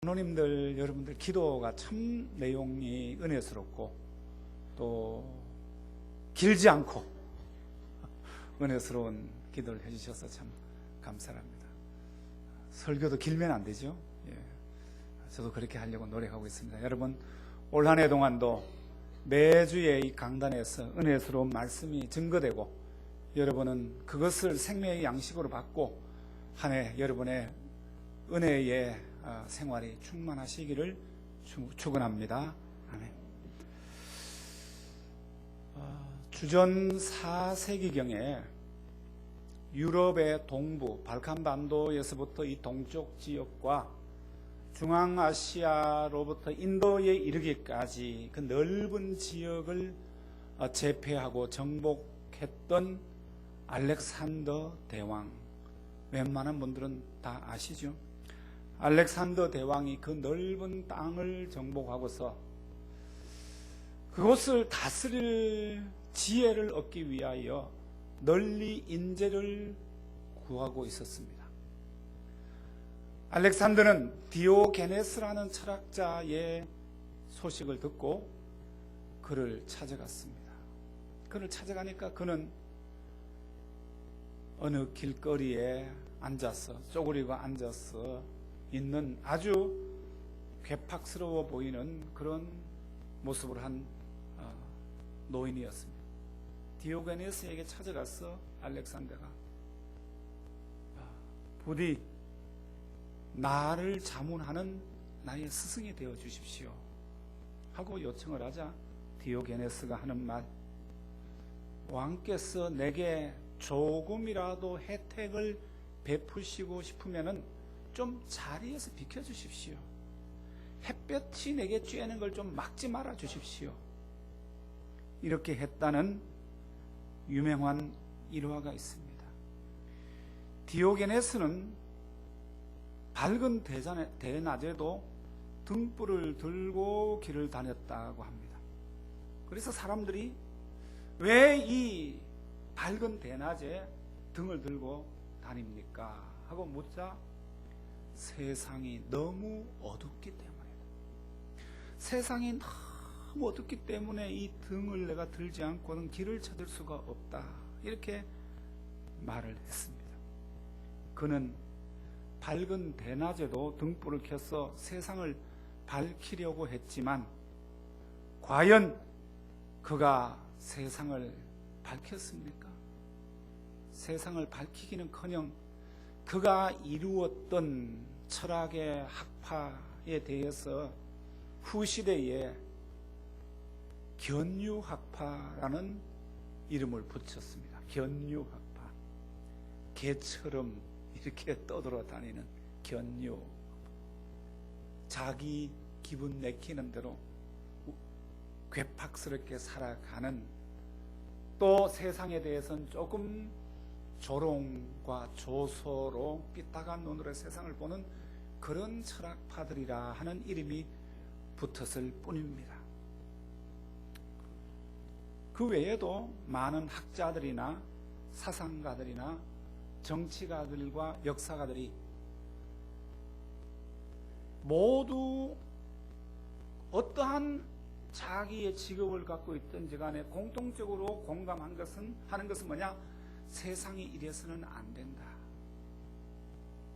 장로님들 여러분들 기도가 참 내용이 은혜스럽고 또 길지 않고 은혜스러운 기도를 해주셔서 참 감사합니다. 설교도 길면 안 되죠. 저도 그렇게 하려고 노력하고 있습니다. 여러분, 올 한 해 동안도 매주의 이 강단에서 은혜스러운 말씀이 증거되고 여러분은 그것을 생명의 양식으로 받고 한 해 여러분의 은혜의 생활이 충만하시기를 축원합니다. 아멘. 주전 4세기경에 유럽의 동부 발칸반도에서부터 이 동쪽 지역과 중앙아시아로부터 인도에 이르기까지 그 넓은 지역을 제패하고 정복했던 알렉산더 대왕, 웬만한 분들은 다 아시죠? 알렉산더 대왕이 그 넓은 땅을 정복하고서 그곳을 다스릴 지혜를 얻기 위하여 널리 인재를 구하고 있었습니다. 알렉산더는 디오게네스라는 철학자의 소식을 듣고 그를 찾아갔습니다. 그를 찾아가니까 그는 어느 길거리에 앉아서 쪼그리고 앉아서 있는 아주 괴팍스러워 보이는 그런 모습을 한 노인이었습니다. 디오게네스에게 찾아가서 알렉산더가 부디 나를 자문하는 나의 스승이 되어 주십시오 하고 요청을 하자 디오게네스가 하는 말, 왕께서 내게 조금이라도 혜택을 베푸시고 싶으면은 좀 자리에서 비켜주십시오. 햇볕이 내게 쬐는 걸 좀 막지 말아 주십시오. 이렇게 했다는 유명한 일화가 있습니다. 디오게네스는 밝은 대낮에도 등불을 들고 길을 다녔다고 합니다. 그래서 사람들이 왜 이 밝은 대낮에 등을 들고 다닙니까? 하고 묻자 세상이 너무 어둡기 때문이다. 세상이 너무 어둡기 때문에 이 등을 내가 들지 않고는 길을 찾을 수가 없다. 이렇게 말을 했습니다. 그는 밝은 대낮에도 등불을 켜서 세상을 밝히려고 했지만 과연 그가 세상을 밝혔습니까? 세상을 밝히기는커녕 그가 이루었던 철학의 학파에 대해서 후시대에 견유학파라는 이름을 붙였습니다. 견유학파, 개처럼 이렇게 떠돌아다니는 견유, 자기 기분 내키는 대로 괴팍스럽게 살아가는, 또 세상에 대해서는 조금 조롱과 조소로 삐딱한 눈으로 세상을 보는 그런 철학파들이라 하는 이름이 붙었을 뿐입니다. 그 외에도 많은 학자들이나 사상가들이나 정치가들과 역사가들이 모두 어떠한 자기의 직업을 갖고 있든지 간에 공통적으로 공감한 것은 뭐냐? 세상이 이래서는 안 된다.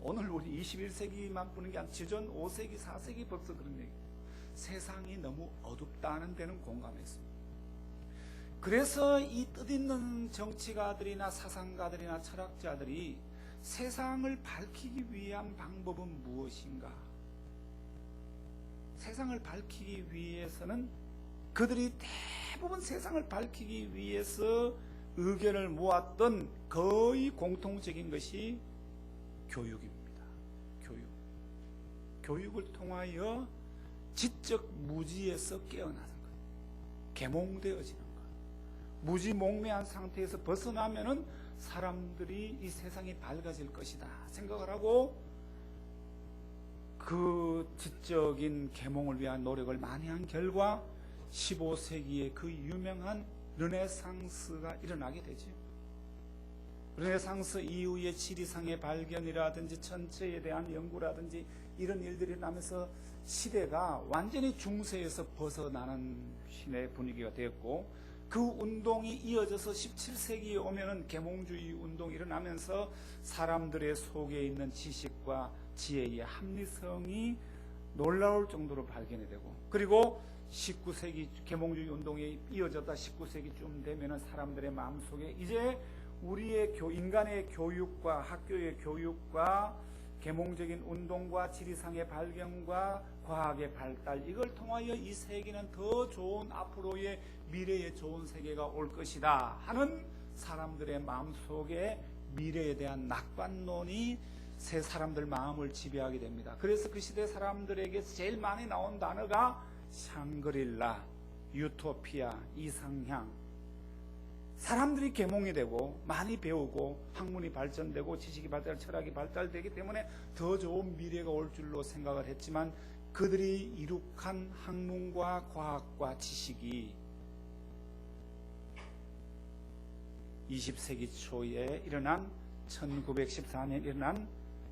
오늘 우리 21세기만 보는 게 아니라 지전 5세기, 4세기 벌써 그런 얘기예요. 세상이 너무 어둡다는 데는 공감했습니다. 그래서 이 뜻있는 정치가들이나 사상가들이나 철학자들이 세상을 밝히기 위한 방법은 무엇인가? 세상을 밝히기 위해서는 그들이 대부분 세상을 밝히기 위해서 의견을 모았던 거의 공통적인 것이 교육입니다. 교육을 통하여 지적 무지에서 깨어나는 것, 계몽되어지는 것, 무지몽매한 상태에서 벗어나면은 사람들이 이 세상이 밝아질 것이다 생각을 하고 그 지적인 계몽을 위한 노력을 많이 한 결과 15세기에 그 유명한 르네상스가 일어나게 되죠. 르네상스 이후의 지리상의 발견이라든지 천체에 대한 연구라든지 이런 일들이 나면서 시대가 완전히 중세에서 벗어나는 시대 분위기가 되었고, 그 운동이 이어져서 17세기에 오면은 계몽주의 운동이 일어나면서 사람들의 속에 있는 지식과 지혜의 합리성이 놀라울 정도로 발견이 되고, 그리고 19세기 계몽주의 운동이 이어졌다 19세기쯤 되면은 사람들의 마음속에 이제 우리의 인간의 교육과 학교의 교육과 계몽적인 운동과 지리상의 발견과 과학의 발달, 이걸 통하여 이 세계는 더 좋은 앞으로의 미래의 좋은 세계가 올 것이다 하는 사람들의 마음속에 미래에 대한 낙관론이 새 사람들 마음을 지배하게 됩니다. 그래서 그 시대 사람들에게 제일 많이 나온 단어가 샹그릴라, 유토피아, 이상향. 사람들이 계몽이 되고 많이 배우고 학문이 발전되고 지식이 발달, 철학이 발달되기 때문에 더 좋은 미래가 올 줄로 생각을 했지만, 그들이 이룩한 학문과 과학과 지식이 20세기 초에 일어난 1914년 일어난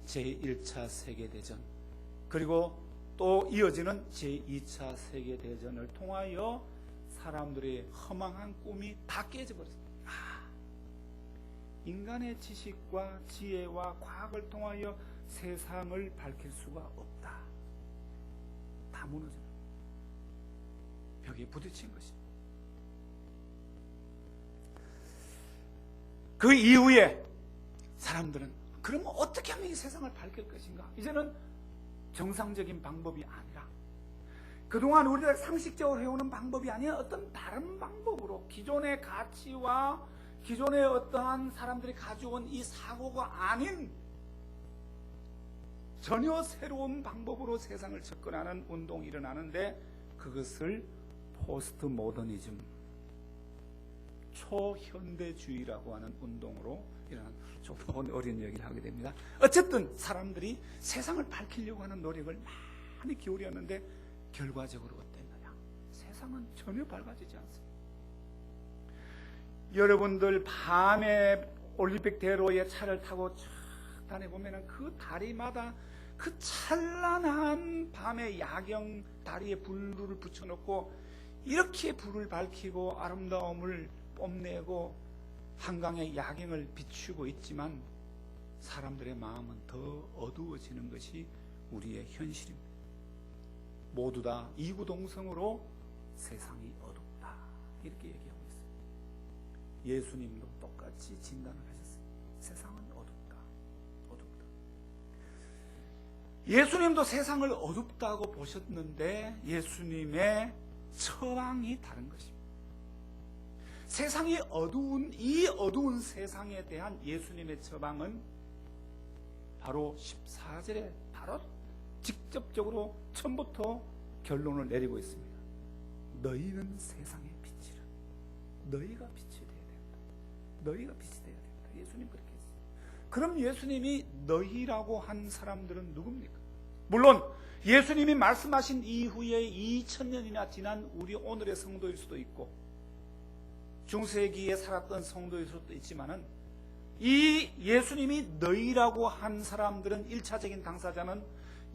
제1차 세계대전, 그리고 또 이어지는 제2차 세계대전을 통하여 사람들의 허망한 꿈이 다 깨져버렸습니다. 인간의 지식과 지혜와 과학을 통하여 세상을 밝힐 수가 없다. 다 무너져 벽에 부딪힌 것입니다. 그 이후에 사람들은 그러면 어떻게 하면 이 세상을 밝힐 것인가? 이제는 정상적인 방법이 아니라 그동안 우리가 상식적으로 해오는 방법이 아니라 어떤 다른 방법으로 기존의 가치와 기존의 어떠한 사람들이 가져온 이 사고가 아닌 전혀 새로운 방법으로 세상을 접근하는 운동이 일어나는데, 그것을 포스트 모더니즘, 초현대주의라고 하는 운동으로 일어난, 좀 어려운 얘기를 하게 됩니다. 어쨌든 사람들이 세상을 밝히려고 하는 노력을 많이 기울였는데 결과적으로 어땠느냐? 세상은 전혀 밝아지지 않습니다. 여러분들 밤에 올림픽 대로에 차를 타고 쫙 다녀보면 그 다리마다 그 찬란한 밤의 야경, 다리에 불을 붙여놓고 이렇게 불을 밝히고 아름다움을 뽐내고 한강의 야경을 비추고 있지만, 사람들의 마음은 더 어두워지는 것이 우리의 현실입니다. 모두 다 이구동성으로 세상이 어둡다, 이렇게 얘기하고 있어요. 예수님도 똑같이 진단을 하셨어요. 세상은 어둡다, 어둡다. 예수님도 세상을 어둡다고 보셨는데 예수님의 처방이 다른 것입니다. 세상이 어두운 이 어두운 세상에 대한 예수님의 처방은 바로 14절에 바로 직접적으로 처음부터 결론을 내리고 있습니다. 너희는 세상의 빛이라. 너희가 빛이 되어야 된다. 너희가 빛이 되어야 된다. 예수님 그렇게 했어요. 그럼 예수님이 너희라고 한 사람들은 누굽니까? 물론 예수님이 말씀하신 이후에 2000년이나 지난 우리 오늘의 성도일 수도 있고 중세기에 살았던 성도일 수도 있지만은, 이 예수님이 너희라고 한 사람들은 1차적인 당사자는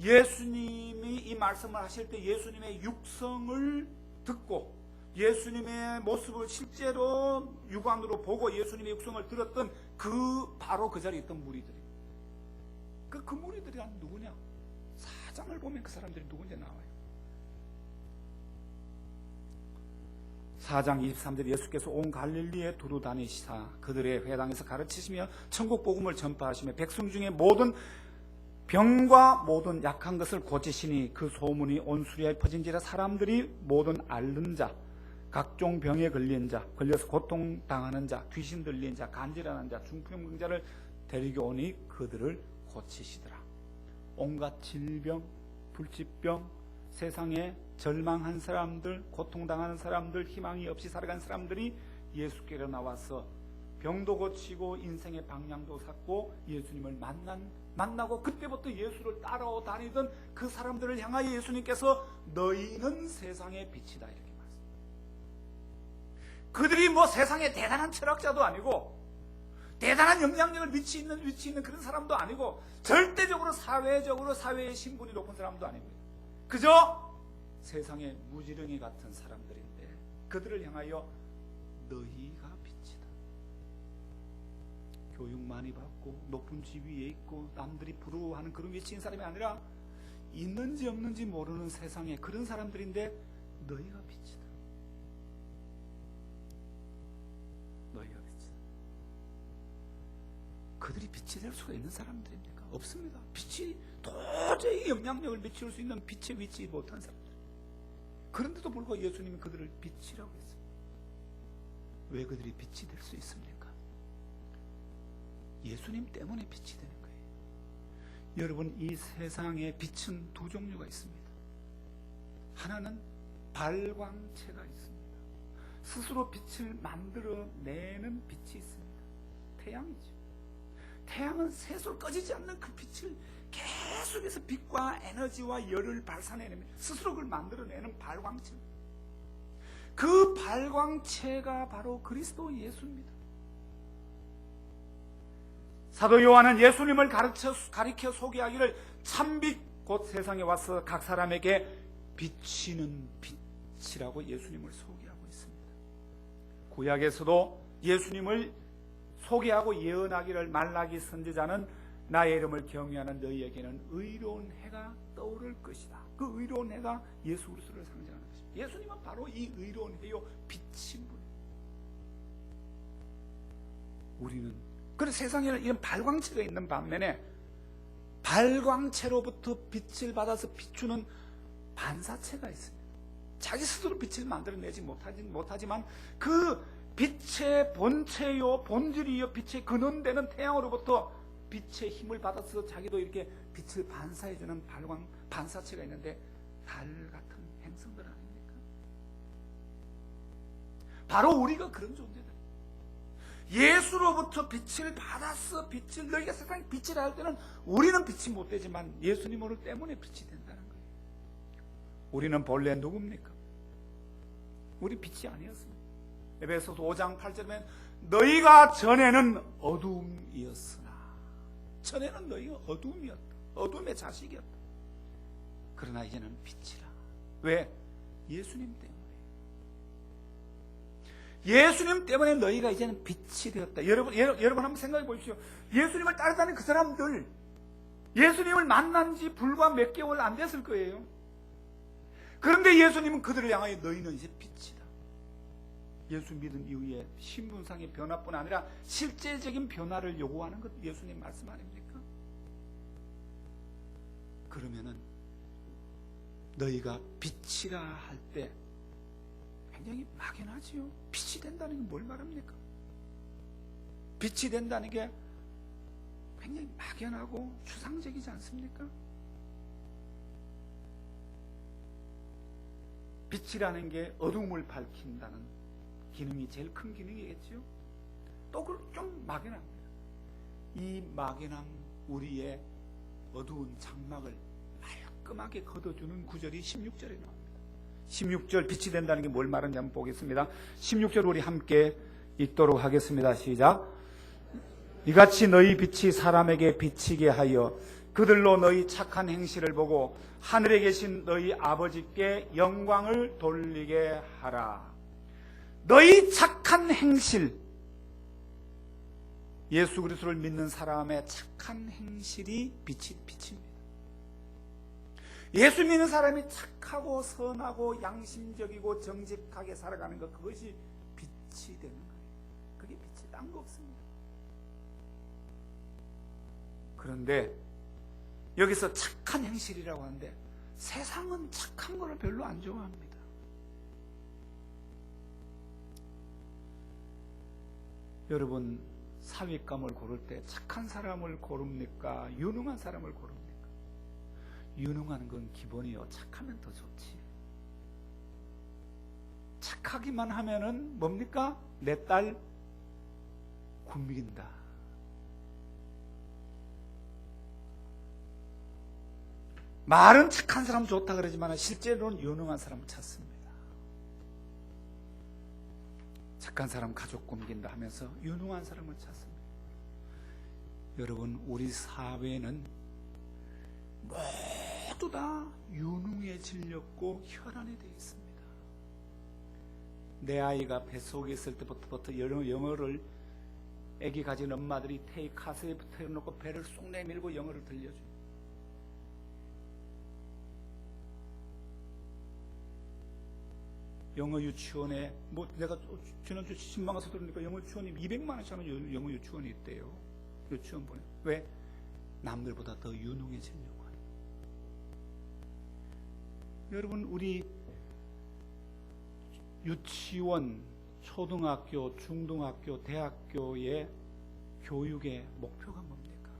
예수님이 이 말씀을 하실 때 예수님의 육성을 듣고 예수님의 모습을 실제로 육안으로 보고 예수님의 육성을 들었던 바로 그 자리에 있던 무리들이, 그 무리들이 누구냐? 4장을 보면 그 사람들이 누군지 나와요. 4장 23절, 예수께서 온 갈릴리에 두루 다니시사 그들의 회당에서 가르치시며 천국 복음을 전파하시며 백성 중에 모든 병과 모든 약한 것을 고치시니 그 소문이 온 수리아에 퍼진지라 사람들이 모든 앓는 자, 각종 병에 걸린 자, 걸려서 고통당하는 자, 귀신 들린 자, 간질하는 자, 중풍병자를 데리고 오니 그들을 고치시더라. 온갖 질병, 불치병, 세상에 절망한 사람들, 고통당하는 사람들, 희망이 없이 살아간 사람들이 예수께로 나와서 병도 고치고 인생의 방향도 샀고 예수님을 만나고 그때부터 예수를 따라다니던 그 사람들을 향하여 예수님께서 너희는 세상의 빛이다, 이렇게 말씀합니다. 그들이 세상에 대단한 철학자도 아니고 대단한 영향력을 미치는 위치에 있는 그런 사람도 아니고 절대적으로 사회적으로 사회의 신분이 높은 사람도 아니고요. 그저 세상의 무지렁이 같은 사람들인데 그들을 향하여 너희가 빛이다. 교육 많이 받고 높은 지위에 있고 남들이 부러워하는 그런 위치에 있는 사람이 아니라 있는지 없는지 모르는 세상에 그런 사람들인데 너희가 빛이다. 너희가 빛이다. 그들이 빛이 될 수가 있는 사람들입니까? 없습니다. 빛이 도저히 영향력을 미칠 수 있는 빛에 위치 못한 사람들. 그런데도 불구하고 예수님이 그들을 빛이라고 했습니다. 왜 그들이 빛이 될 수 있습니까? 예수님 때문에 빛이 되는 거예요. 여러분, 이 세상에 빛은 두 종류가 있습니다. 하나는 발광체가 있습니다. 스스로 빛을 만들어내는 빛이 있습니다. 태양이죠. 태양은 스스로 꺼지지 않는 그 빛을 계속해서 빛과 에너지와 열을 발산해냅니다. 스스로 그걸 만들어내는 발광체. 그 발광체가 바로 그리스도 예수입니다. 사도 요한은 예수님을 가리켜 소개하기를 참빛 곧 세상에 와서 각 사람에게 비치는 빛이라고 예수님을 소개하고 있습니다. 구약에서도 예수님을 소개하고 예언하기를 말라기 선지자는 나의 이름을 경외하는 너희에게는 의로운 해가 떠오를 것이다. 그 의로운 해가 예수 그리스도를 상징하는 것입니다. 예수님은 바로 이 의로운 해요 빛인 분. 우리는 그런 세상에는 이런 발광체가 있는 반면에 발광체로부터 빛을 받아서 비추는 반사체가 있습니다. 자기 스스로 빛을 만들어내지 못하지만 그 빛의 본체요 본질이요 빛의 근원되는 태양으로부터 빛의 힘을 받아서 자기도 이렇게 빛을 반사해주는 반사체가 있는데 달 같은 행성들 아닙니까? 바로 우리가 그런 존재들. 예수로부터 빛을 받아서 빛을 너희가 세상에 빛이라 할 때는 우리는 빛이 못 되지만 예수님으로 때문에 빛이 된다는 거예요. 우리는 본래 누굽니까? 우리 빛이 아니었습니다. 에베소서 5장 8절에 너희가 전에는 어두움이었으나 전에는 너희가 어두움이었다. 어둠의 자식이었다. 그러나 이제는 빛이라. 왜? 예수님 때문에. 예수님 때문에 너희가 이제는 빛이 되었다. 여러분 한번 생각해 보십시오. 예수님을 따르다는 그 사람들, 예수님을 만난 지 불과 몇 개월 안 됐을 거예요. 그런데 예수님은 그들을 향하여 너희는 이제 빛이다. 예수 믿은 이후에 신분상의 변화뿐 아니라 실제적인 변화를 요구하는 것 예수님 말씀 아닙니까? 그러면은 너희가 빛이라 할 때 굉장히 막연하지요. 빛이 된다는 게 뭘 말합니까? 빛이 된다는 게 굉장히 막연하고 추상적이지 않습니까? 빛이라는 게 어둠을 밝힌다는 기능이 제일 큰 기능이겠죠. 또 좀 막연합니다. 이 막연한 우리의 어두운 장막을 말끔하게 걷어주는 구절이 16절에 나옵니다. 16절 빛이 된다는 게 뭘 말하는지 한번 보겠습니다. 16절 우리 함께 읽도록 하겠습니다. 시작. 이같이 너희 빛이 사람에게 비치게 하여 그들로 너희 착한 행실을 보고 하늘에 계신 너희 아버지께 영광을 돌리게 하라. 너희 착한 행실, 예수 그리스도를 믿는 사람의 착한 행실이 빛입니다. 예수 믿는 사람이 착하고 선하고 양심적이고 정직하게 살아가는 것, 그것이 빛이 되는 거예요. 그게 빛이 딴 거 없습니다. 그런데 여기서 착한 행실이라고 하는데 세상은 착한 거를 별로 안 좋아합니다. 여러분, 사윗감을 고를 때 착한 사람을 고릅니까? 유능한 사람을 고릅니까? 유능한 건 기본이요. 착하면 더 좋지. 착하기만 하면은 뭡니까? 내 딸 굶긴다. 말은 착한 사람 좋다 그러지만 실제로는 유능한 사람을 찾습니다. 착한 사람 가족 굶긴다 하면서 유능한 사람을 찾습니다. 여러분, 우리 사회는 모두 다 유능해지려고 혈안이 되어 있습니다. 내 아이가 뱃속에 있을 때부터 영어를 아기 가진 엄마들이 가슴에 붙여놓고 배를 쏙 내밀고 영어를 들려줘요. 영어 유치원에 내가 지난주 신방 가서 들으니까 영어 유치원이 200만 원씩 하는 영어 유치원이 있대요. 유치원 보내. 왜? 남들보다 더 유능해지려고 하는. 여러분, 우리 유치원, 초등학교, 중등학교, 대학교의 교육의 목표가 뭡니까?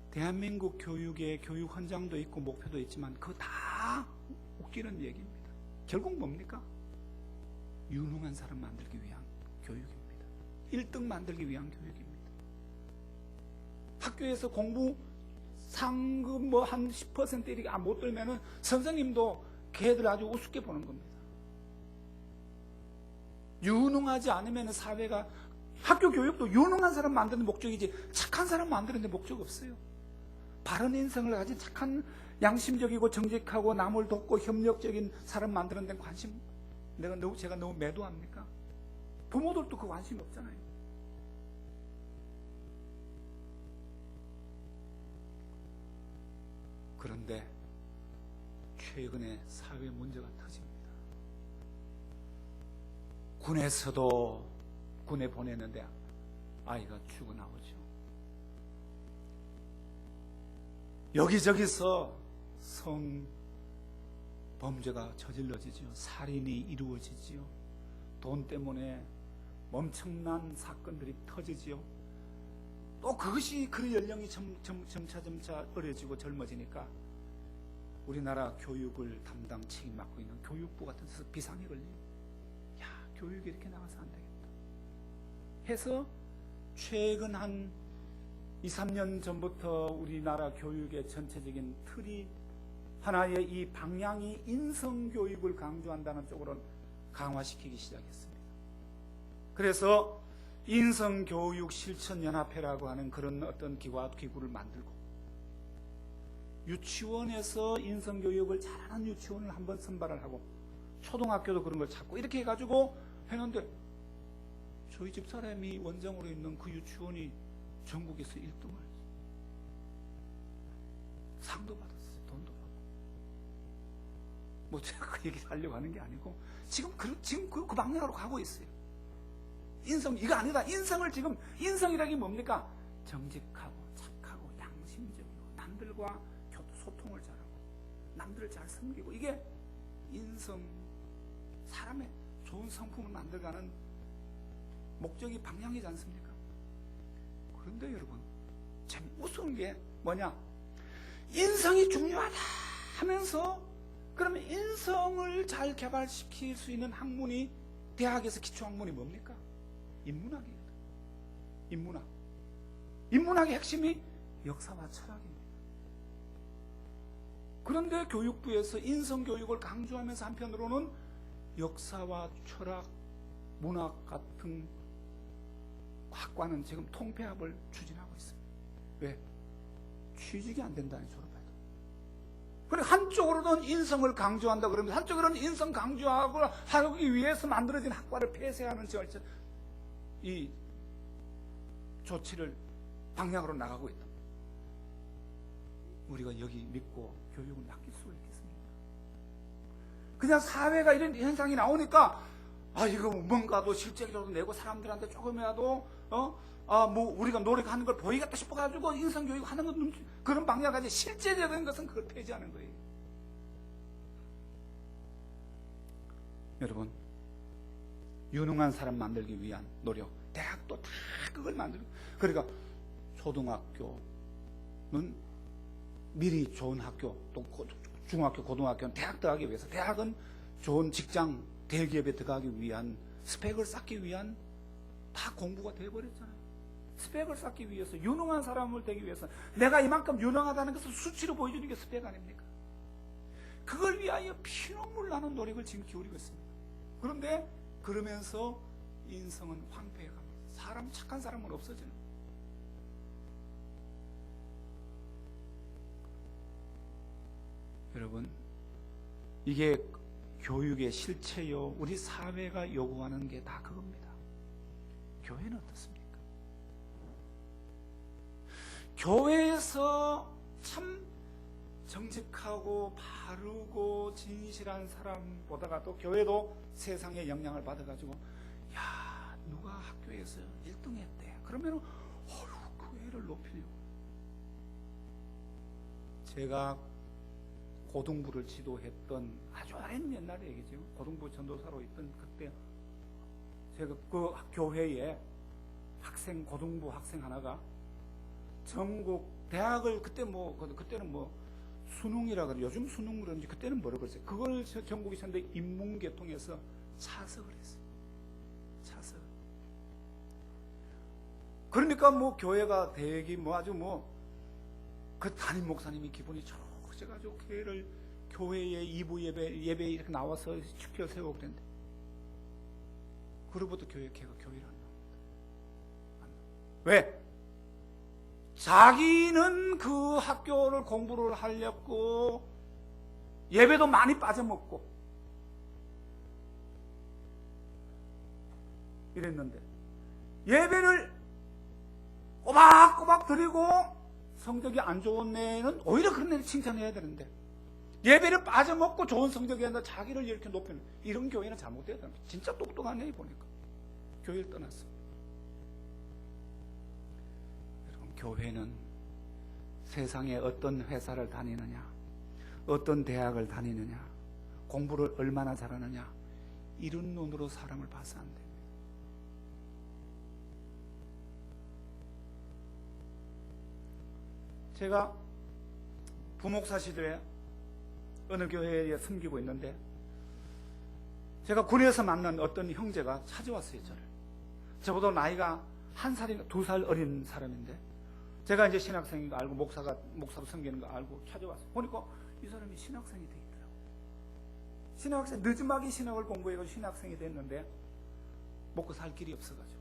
대한민국 교육의 교육 헌장도 있고 목표도 있지만 그거 다 웃기는 얘기입니다. 결국 뭡니까? 유능한 사람 만들기 위한 교육입니다. 1등 만들기 위한 교육입니다. 학교에서 공부 상금 한 10% 이렇게 못 들면은 선생님도 걔들 아주 우습게 보는 겁니다. 유능하지 않으면 사회가, 학교 교육도 유능한 사람 만드는 목적이지 착한 사람 만드는 데 목적 없어요. 바른 인성을 가진 착한 양심적이고 정직하고 남을 돕고 협력적인 사람 만드는 데는 제가 너무 매도합니까? 부모들도 그 관심이 없잖아요. 그런데 최근에 사회 문제가 터집니다. 군에서도 군에 보냈는데 아이가 죽어나오죠. 여기저기서 성범죄가 저질러지죠. 살인이 이루어지지요. 돈 때문에 엄청난 사건들이 터지지요. 또 그것이 그 연령이 점차 어려지고 젊어지니까 우리나라 교육을 담당 책임 맡고 있는 교육부 같은 데서 비상이 걸려요. 야, 교육이 이렇게 나가서 안 되겠다 해서 최근 한 2, 3년 전부터 우리나라 교육의 전체적인 틀이 하나의 이 방향이 인성교육을 강조한다는 쪽으로 강화시키기 시작했습니다. 그래서 인성교육실천연합회라고 하는 그런 어떤 기구를 만들고 유치원에서 인성교육을 잘하는 유치원을 한번 선발을 하고 초등학교도 그런 걸 찾고 이렇게 해가지고 했는데 저희 집사람이 원장으로 있는 그 유치원이 전국에서 1등을 상도 받았어요. 돈도 받고. 뭐 제가 그 얘기를 하려고 하는 게 아니고 지금 그 방향으로 가고 있어요. 이거 아니다. 인성이라는 게 뭡니까? 정직하고 착하고 양심적이고 남들과 소통을 잘하고 남들을 잘 섬기고 이게 인성, 사람의 좋은 성품을 만들어가는 목적이 방향이지 않습니까? 그런데 여러분, 참 우스운 게 뭐냐? 인성이 중요하다 하면서 그러면 인성을 잘 개발시킬 수 있는 학문이 대학에서 기초학문이 뭡니까? 인문학이에요. 인문학의 핵심이 역사와 철학입니다. 그런데 교육부에서 인성교육을 강조하면서 한편으로는 역사와 철학, 문학 같은 학과는 지금 통폐합을 추진하고 있습니다. 왜? 취직이 안 된다니, 졸업해도. 그래, 한쪽으로는 인성을 강조한다 그러면 한쪽으로는 인성 강조하고 하기 위해서 만들어진 학과를 폐쇄하는 이 조치를 방향으로 나가고 있다. 우리가 여기 믿고 교육을 맡길 수 있겠습니까? 그냥 사회가 이런 현상이 나오니까 이거 뭔가도 실적이라도 내고 사람들한테 조금이라도 뭐 우리가 노력하는 걸 보이겠다 싶어가지고 인성교육 하는 건 그런 방향 가지 실제적인 것은 그걸 폐지하는 거예요. 여러분, 유능한 사람 만들기 위한 노력, 대학도 다 그걸 만들고, 그러니까 초등학교는 미리 좋은 학교, 또 중학교, 고등학교는 대학 들어가기 위해서, 대학은 좋은 직장, 대기업에 들어가기 위한 스펙을 쌓기 위한 다 공부가 되어버렸잖아요. 스펙을 쌓기 위해서, 유능한 사람을 되기 위해서 내가 이만큼 유능하다는 것을 수치로 보여주는 게 스펙 아닙니까? 그걸 위하여 피눈물 나는 노력을 지금 기울이고 있습니다. 그런데 그러면서 인성은 황폐해갑니다. 착한 사람은 없어지는 거예요. 여러분, 이게 교육의 실체요. 우리 사회가 요구하는 게 다 그겁니다. 교회는 어떻습니까? 교회에서 참 정직하고 바르고 진실한 사람 보다가도 교회도 세상의 영향을 받아가지고, 야, 누가 학교에서 1등 했대. 그러면 교회를 높이려고. 제가 고등부를 지도했던 아주 오랜 옛날 얘기죠. 고등부 전도사로 있던 그때 제가 그 교회에 고등부 학생 하나가 전국 대학을 그때는 수능이라 그래. 요즘 수능 그런지 그때는 뭐라 그랬어요. 그걸 전국에 있었는데 인문계통해서 차석을 했어요. 차석. 그러니까 교회가 되기 아주 그 담임 목사님이 기분이 좋으셔가지고 교회에 2부 예배 이렇게 나와서 축표 세우고 그랬는데, 그로부터 걔가 교회를 안 나옵니다. 왜? 자기는 그 학교를 공부를 하려고 예배도 많이 빠져먹고 이랬는데, 예배를 꼬박꼬박 드리고 성적이 안 좋은 애는 오히려 그런 애를 칭찬해야 되는데, 예배를 빠져먹고 좋은 성적이 아니라 자기를 이렇게 높이는 이런 교회는 잘못돼야 됩니다. 진짜 똑똑한 애 보니까 교회를 떠났어. 여러분, 교회는 세상에 어떤 회사를 다니느냐, 어떤 대학을 다니느냐, 공부를 얼마나 잘하느냐, 이런 눈으로 사람을 봐서 안 됩니다. 제가 부목사 시대에 어느 교회에 섬기고 있는데, 제가 군에서 만난 어떤 형제가 찾아왔어요. 저보다 나이가 1살인가 2살 어린 사람인데, 제가 이제 신학생인 거 알고 목사로 섬기는 거 알고 찾아왔어요. 보니까 이 사람이 신학생이 돼 있더라고요. 신학생, 늦음하게 신학을 공부해가지고 신학생이 됐는데 먹고 살 길이 없어가지고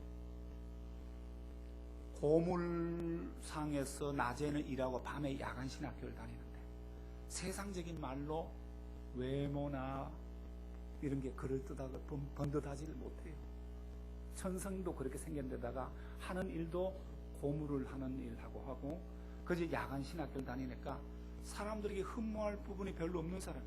고물상에서 낮에는 일하고 밤에 야간 신학교를 다니는데, 세상적인 말로 외모나 이런 게 그럴듯하고 번듯하지를 못해요. 천성도 그렇게 생겼는데다가 하는 일도 고물을 하는 일하고 하고, 그저 야간 신학교를 다니니까 사람들에게 흠모할 부분이 별로 없는 사람.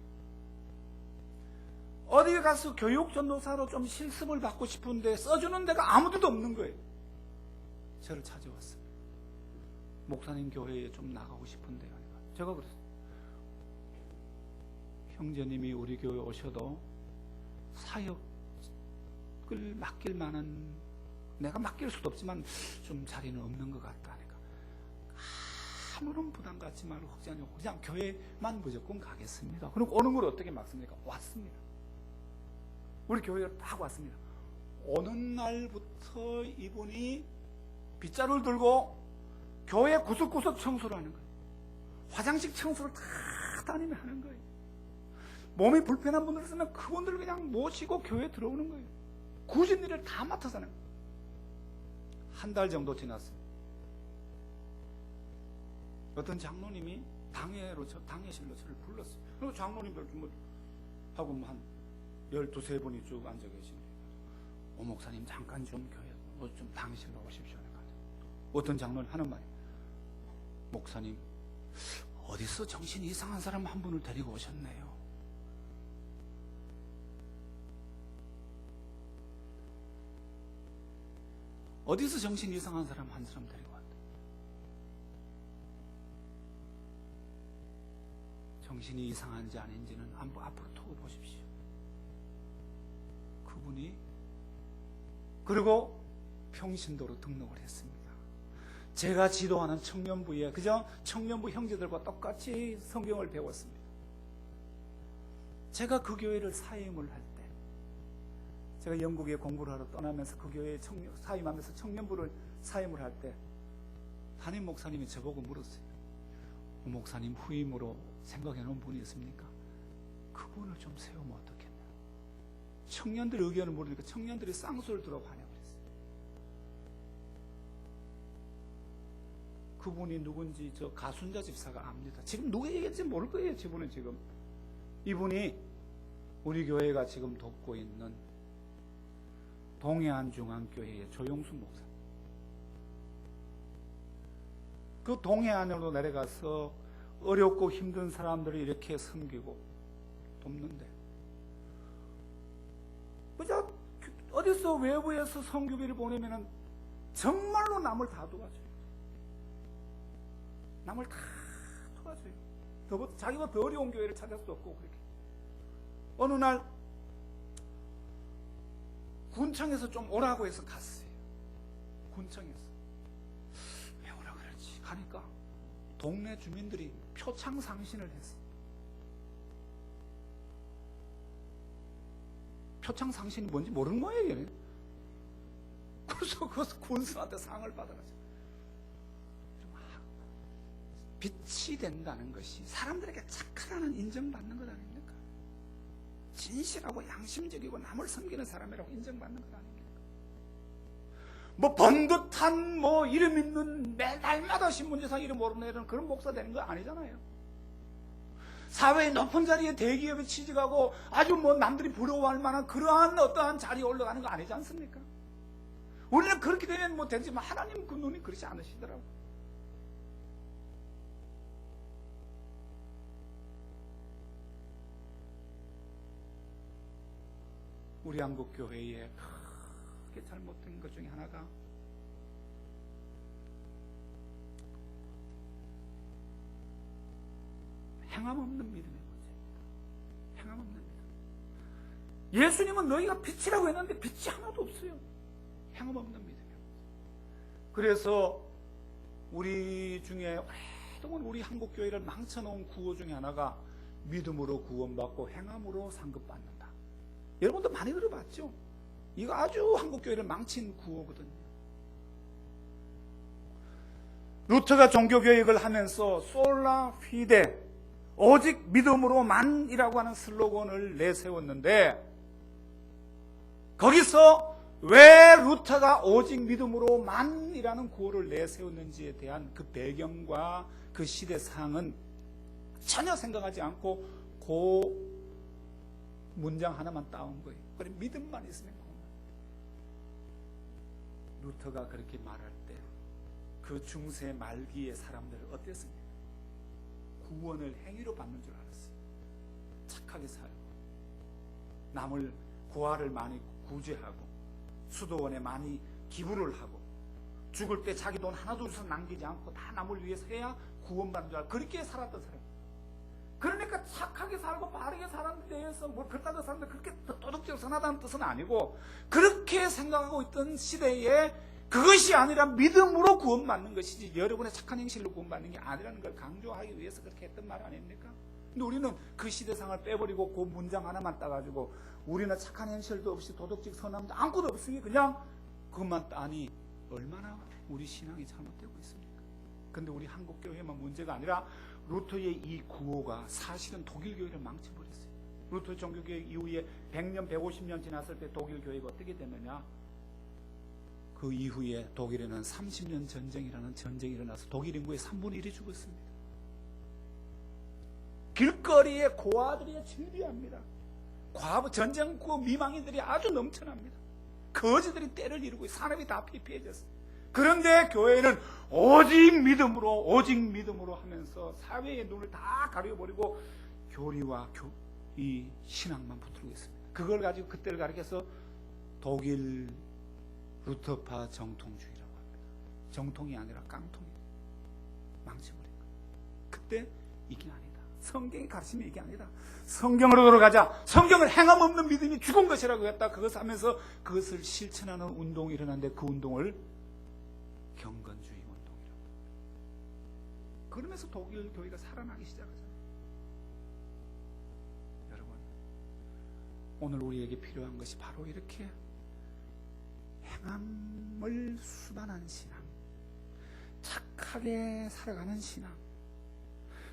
어디 가서 교육 전도사로 좀 실습을 받고 싶은데 써주는 데가 아무데도 없는 거예요. 저를 찾아왔어요. 목사님 교회에 좀 나가고 싶은데요. 제가 그랬어요. 형제님이 우리 교회 오셔도 사역을 맡길 만한, 내가 맡길 수도 없지만 좀 자리는 없는 것 같다. 그러니까 아무런 부담 갖지 말고 걱정하지 말고 그냥 교회만 무조건 가겠습니다. 그리고 오는 걸 어떻게 막습니까? 왔습니다. 우리 교회에 딱 왔습니다. 오는 날부터 이분이 빗자루를 들고 교회 구석구석 청소를 하는 거예요. 화장실 청소를 다 다니며 하는 거예요. 몸이 불편한 분들 있으면 그분들을 그냥 모시고 교회에 들어오는 거예요. 굳은 일을 다 맡아서 하는 거예요. 한 달 정도 지났어요. 어떤 장로님이 당회실로 저를 불렀어요. 그리고 장로님들 하고 한 12, 13분이 쭉 앉아 계시는데, 오 목사님 잠깐 좀 교회 좀 당회실로 오십시오. 어떤 장로는 하는 말이에요. 목사님, 어디서 정신이 이상한 사람 한 분을 데리고 오셨네요. 어디서 정신이 이상한 사람 한 사람 데리고 왔다. 정신이 이상한지 아닌지는 앞으로 두고 보십시오. 그분이 그리고 평신도로 등록을 했습니다. 제가 지도하는 청년부에 그저 청년부 형제들과 똑같이 성경을 배웠습니다. 제가 그 교회를 사임을 할 때, 제가 영국에 공부를 하러 떠나면서 그 교회에 사임하면서 청년부를 사임을 할 때 담임 목사님이 저보고 물었어요. 목사님 후임으로 생각해 놓은 분이 있습니까? 그분을 좀 세우면 어떻겠냐. 청년들 의견을 물으니까 청년들이 쌍수를 들어 환영을 했어요. 그분이 누군지 저 가순자 집사가 압니다. 지금 누가 얘기할지 모를 거예요. 저분은 지금. 이분이 우리 교회가 지금 돕고 있는 동해안중앙교회의 조용수 목사. 그 동해안으로 내려가서 어렵고 힘든 사람들을 이렇게 섬기고 돕는데, 그저 어디서 외부에서 선교비를 보내면은 정말로 남을 다 도와줘요. 남을 다 도와줘요. 자기가 더 어려운 교회를 찾을 수 없고 그렇게. 어느 날 군청에서 좀 오라고 해서 갔어요. 군청에서 왜 오라 그러지? 가니까 동네 주민들이 표창상신을 했어요. 표창상신이 뭔지 모르는 거예요. 그래서 그 군수한테 상을 받아가지고. 빛이 된다는 것이 사람들에게 착하다는 인정받는 것 아닙니까? 진실하고 양심적이고 남을 섬기는 사람이라고 인정받는 것 아닙니까? 뭐 번듯한 뭐 이름 있는 날마다 신문지상 이름 모르는 애들은 그런 목사 되는 거 아니잖아요. 사회의 높은 자리에 대기업에 취직하고 아주 뭐 남들이 부러워할 만한 그러한 어떠한 자리에 올라가는 거 아니지 않습니까? 우리는 그렇게 되면 뭐 되지만 하나님 그 눈이 그렇지 않으시더라고요. 우리 한국교회에 크게 잘못된 것 중에 하나가 행함 없는 믿음의 문제입니다. 행함 없는 믿음. 예수님은 너희가 빛이라고 했는데 빛이 하나도 없어요. 행함 없는 믿음의 문제. 그래서 우리 중에 오랫동안 우리 한국교회를 망쳐놓은 구호 중에 하나가 믿음으로 구원받고 행함으로 상급받는다. 여러분도 많이 들어봤죠? 이거 아주 한국교회를 망친 구호거든요. 루터가 종교개혁을 하면서 솔라 피데, 오직 믿음으로만이라고 하는 슬로건을 내세웠는데, 거기서 왜 루터가 오직 믿음으로만이라는 구호를 내세웠는지에 대한 그 배경과 그 시대상은 전혀 생각하지 않고 그 문장 하나만 따온 거예요. 그래, 믿음만 있으면 구원. 루터가 그렇게 말할 때 그 중세 말기의 사람들은 어땠습니까? 구원을 행위로 받는 줄 알았어요. 착하게 살고 남을 고아를 많이 구제하고 수도원에 많이 기부를 하고 죽을 때 자기 돈 하나도 남기지 않고 다 남을 위해서 해야 구원받는 줄 알고 그렇게 살았던 사람. 그러니까 착하게 살고 바르게 사는 데에서 뭘 그렇다고 사는데 그렇게 도덕적으로 선하다는 뜻은 아니고, 그렇게 생각하고 있던 시대에 그것이 아니라 믿음으로 구원받는 것이지 여러분의 착한 행실로 구원받는 게 아니라는 걸 강조하기 위해서 그렇게 했던 말 아닙니까? 근데 우리는 그 시대상을 빼버리고 그 문장 하나만 따가지고 우리는 착한 행실도 없이 도덕적 선함도 아무것도 없으니 그냥 그것만 따니 얼마나 우리 신앙이 잘못되고 있습니까? 근데 우리 한국교회만 문제가 아니라 루터의 이 구호가 사실은 독일 교회를 망쳐버렸어요. 루터 종교개혁 이후에 100년, 150년 지났을 때 독일 교회가 어떻게 됐느냐? 그 이후에 독일에는 30년 전쟁이라는 전쟁이 일어나서 독일 인구의 3분의 1이 죽었습니다. 길거리에 고아들이 즐비합니다. 과부 전쟁구 미망인들이 아주 넘쳐납니다. 거지들이 때를 이루고 산업이 다 피폐해졌어요. 그런데 교회는 오직 믿음으로 하면서 사회의 눈을 다 가려버리고 교리와 이 신앙만 붙들고 있습니다. 그걸 가지고 그때를 가리켜서 독일 루터파 정통주의라고 합니다. 정통이 아니라 깡통이에요. 망쳐버린 거예요. 그때 이게 아니다. 성경이 가르치면 이게 아니다. 성경으로 돌아가자. 성경을 행함 없는 믿음이 죽은 것이라고 했다. 그것을 하면서 그것을 실천하는 운동이 일어났는데 그 운동을 경건주의 운동이라고. 그러면서 독일 교회가 살아나기 시작하잖아요. 여러분, 오늘 우리에게 필요한 것이 바로 이렇게 행함을 수반한 신앙, 착하게 살아가는 신앙,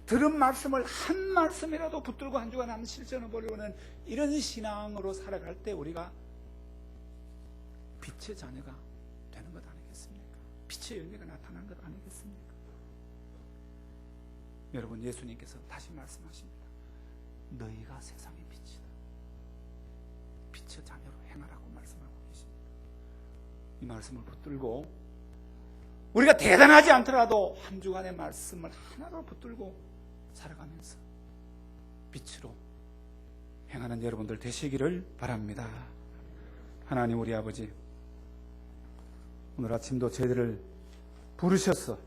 들은 말씀을 한 말씀이라도 붙들고 한 주간 한 실천을 보려는 이런 신앙으로 살아갈 때 우리가 빛의 자녀가 되는 것 아니겠습니까? 빛의 열매가 나타난 것 아니겠습니까? 여러분, 예수님께서 다시 말씀하십니다. 너희가 세상의 빛이다. 빛의 자녀로 행하라고 말씀하고 계십니다. 이 말씀을 붙들고 우리가 대단하지 않더라도 한 주간의 말씀을 하나로 붙들고 살아가면서 빛으로 행하는 여러분들 되시기를 바랍니다. 하나님 우리 아버지, 오늘 아침도 저희들을 부르셔서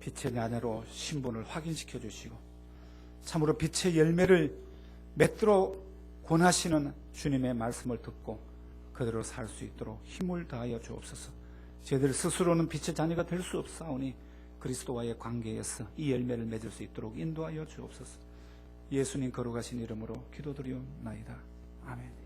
빛의 자녀로 신분을 확인시켜 주시고 참으로 빛의 열매를 맺도록 권하시는 주님의 말씀을 듣고 그대로 살 수 있도록 힘을 다하여 주옵소서. 저희들 스스로는 빛의 자녀가 될 수 없사오니 그리스도와의 관계에서 이 열매를 맺을 수 있도록 인도하여 주옵소서. 예수님 거룩하신 이름으로 기도드리옵나이다. 아멘.